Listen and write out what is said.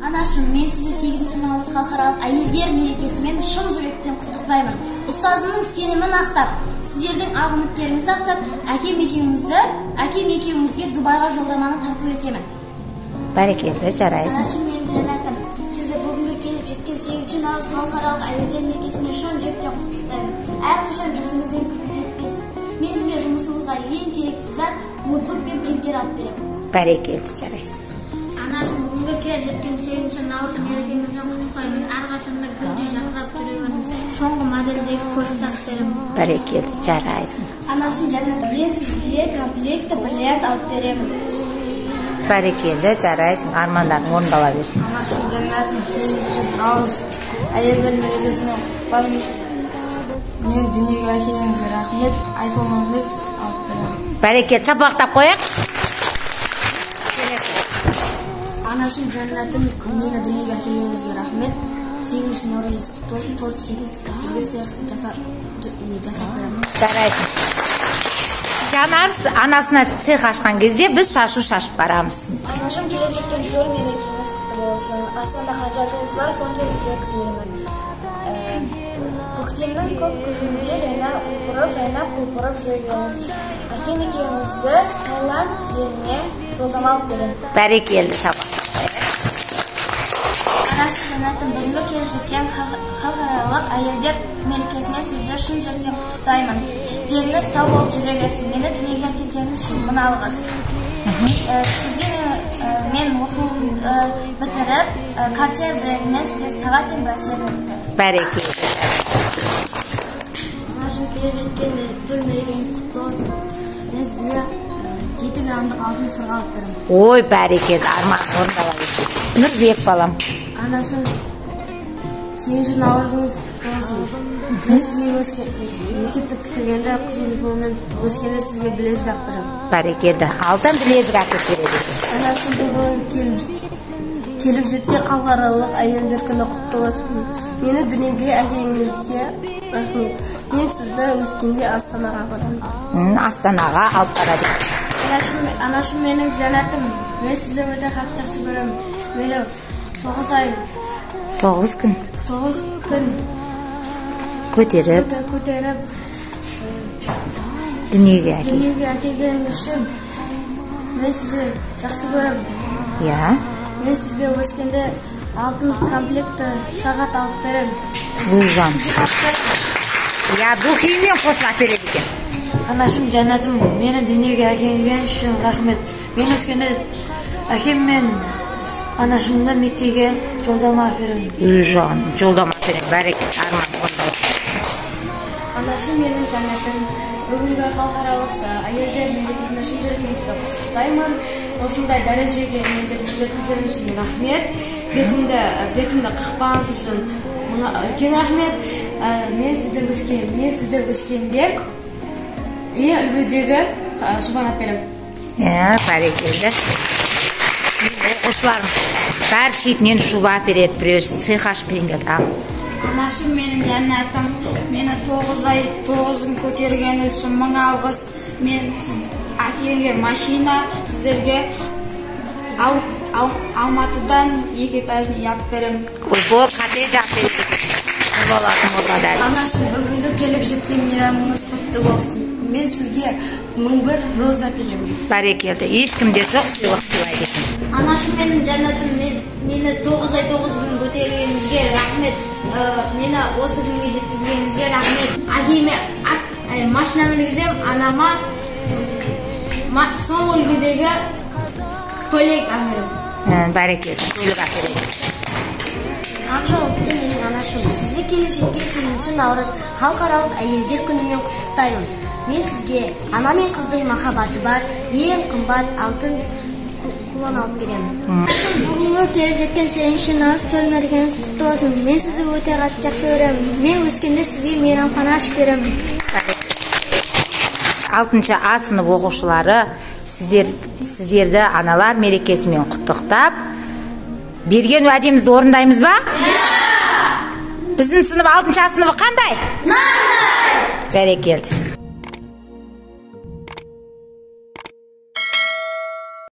Анашым, мен сізді 8 наурыз халықаралық әйелдер мерекесімен шын жүректен құттықтаймын. Ұстазымның сенімін ақтап, сіздердің ақ үміттеріңізді ақтап, әкем екеуіңізге Дубайға жолдаманы тарту етемін. Бәрекелді, жарайсың. Анашым, менің жәннатым, сізді бүгінгі келіп жеткен 8 наурыз халықаралық әйелдер мерекесімен шын жүректен құттықтаймын. Әрқашан жүзіңізден күлкі кетпесін. Мен сізге жұмысыңызға ең керекті зат ноутбук пен принтер алып беремін. Бәрекелді, жарайсың. Анашым, бүгінгі келіп жеткен 8 наурыз мерекеңізден құттықтаймын. Әрқашанда гүлдей жарқырап жүре беріңіз. Соңғы модельдегі көлік тағып беремін. Бәрекелді, жарайсың. Анашым, жәннатым, мен сізге комплекті бриллиант алып беремін. Бәрекелді, жарайсың. Армандарың орындала берсін. Анашым, жәннатым, 8 наурыз әйелдер мерекесімен құттықтаймын. Мен дүниеге әкелгеніңізге рахмет. iPhone 15 алып беремін. Бәрекелді, шапалақтап қояйық. Анашым, жәннатым, мені дүниеге әкелгеніңізге рахмет. 8 наурыз құтты болсын, торт сізге сыйақсын жасап беремін. Жарайсың. Жанар анасына цех ашқан кезде біз шашу шашып барамыз. Анашым, келіп жеткен төл мерекеңіз құтты болсын. Аспанда қанша жұлдыз бар, сонша тілек тілеймін. Көктемнің көк гүлінде жайнап құлпырып жүре беріңіз. Әкем екеуіңізді Таиланд еліне жолдама алып беремін. Бәрекелді, шапалақтап. Анашым, жәннатым, бүгінгі келіп жеткен халықаралық әйелдер мерекесімен сізді шын жүректен құттықтаймын. Деніңіз сау болып жүре берсін. Мені дүниеге әкелгеніңіз үшін мың алғыс. Сізге мен оқуымды бітіріп, Cartier брендінен сізге сағат пен браслет алып беремін. Бәрекелді. Анашым, келіп жеткен төл мерекеңіз құтты болсын. Мен сізге 7 грамдық алтын сырға алып беремін. Ой, бәрекелді, арман орындала берсін. Нұрбек балам. Анашым, 8 наурызыңыз құтты болсын. Мен сізге мектепті бітіргенде қызыл дипломмен өскенде сізге білезік алып беремін. Бәрекелді, алтын білезік әкеліп береді. Анашым, бүгін келіп жеткен халықаралық әйелдер күні құтты болсын. Мені дүниеге әкелгеніңізге рахмет. Мен сізді өскенде Астанаға барамын. Астанаға алып барады. Анашым, менің жәннатым, мен сізді өте қатты жақсы көремін. Мені 9 ай 9 күн көтеріп дүниеге әкелген үшін мен сізді жақсы көремін. Я? Мен сізге өскенде алтын комплекті сағат алып беремін. Бұлжан. Я, бұл күймен қосылап береді екен. Анашым, жәннатым, мені дүниеге әкелген үшін рахмет. Мен өскенде әкем мен анашымды мектепке жолдама беремін. Бұлжан, жолдама беремін. Бәрекелді, арман орындала. Анашым, менің жәннатым, бүгінгі халықаралық әйелдер мерекесімен шын жүректен құттықтаймын. Осындай дәрежеге мен жеткізгеніңіз үшін рахмет. Бетімді қақпағаныңыз үшін үлкен рахмет. Мен сізді өскенде үлгідегі шубан алып беремін. Бәрекелді. Оқушыларым бәрі шетінен шуба береді, біреусі цех ашып береді. Анашым, менің жәннатым, мені 9 ай 9 күн көтергені үшін мың алғыс. Мен әкелген машина сіздерге Алматыдан 2 этажын яп беремін. Ой, бұл қате жап береді. Анашым, бүгінгі келіп жеткен мейрамыңыз құтты болсын. Мен сізге 1001 роза беремін. Бәрекелді, ешкімде жоқ сыйлық сыйлайды. Анашым, менің жәннатым, мені 9 ай 9 күн көтергеніңізге рахмет. Мені осы күнге жеткізгеніңізге рахмет. Әкеме машина мінгізем, анама соңғы үлгідегі көлік әмірім. Бәрекелді, көлік әпереді. Ақшам өпті менің анашым. Сізді келіп жеткен 8 наурыз халықаралық әйелдер күнімен құттықтаймын. Мен сізге ана мен қыздың махаббаты бар, ең қымбат алтын кулон алып беремін. Бүгінгі келіп жеткен 8 наурыз төл мерекеңіз құтты болсын. Мен сізді өте қатты жақсы көремін. Мен өскенде сізге мейрамхана ашып беремін. 6 А сынып оқушылары сіздерді аналар мерекесімен құттықтап, берген уәдемізді орындаймыз ба? Біздің сынып 6 А сыныбы қандай? Бәрекелді.